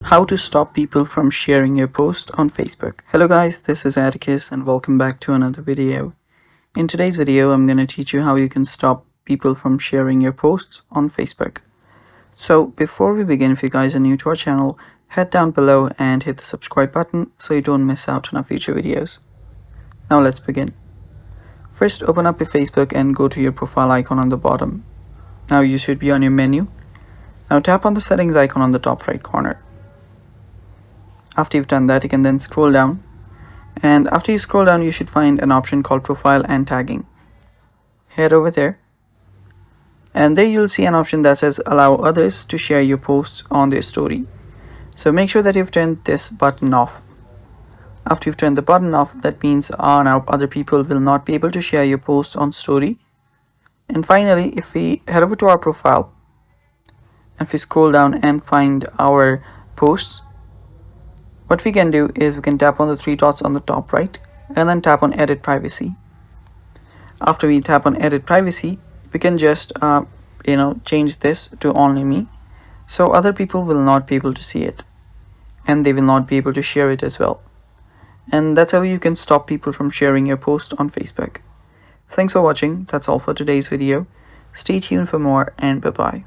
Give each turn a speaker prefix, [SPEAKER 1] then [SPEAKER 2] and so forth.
[SPEAKER 1] How to stop people from sharing your post on Facebook. Hello guys, this is Atticus and welcome back to another video. In today's video, I'm going to teach you how you can stop people from sharing your posts on Facebook. So before we begin, if you guys are new to our channel, head down below and hit the subscribe button so you don't miss out on our future videos. Now let's begin. First, open up your Facebook and go to your profile icon on the bottom. Now you should be on your menu. Now tap on the settings icon on the top right corner. After you've done that, you can then scroll down, and after you scroll down you should find an option called profile and tagging. Head over there, and there you'll see an option that says allow others to share your posts on their story. So make sure that you've turned this button off. After you've turned the button off, that means now other people will not be able to share your posts on story. And finally, if we head over to our profile and if we scroll down and find our posts, what we can do is we can tap on the three dots on the top right and then tap on edit privacy. After we tap on edit privacy, we can just change this to only me, so other people will not be able to see it and they will not be able to share it as well. And that's how you can stop people from sharing your post on Facebook. Thanks for watching. That's all for today's video. Stay tuned for more, and bye bye.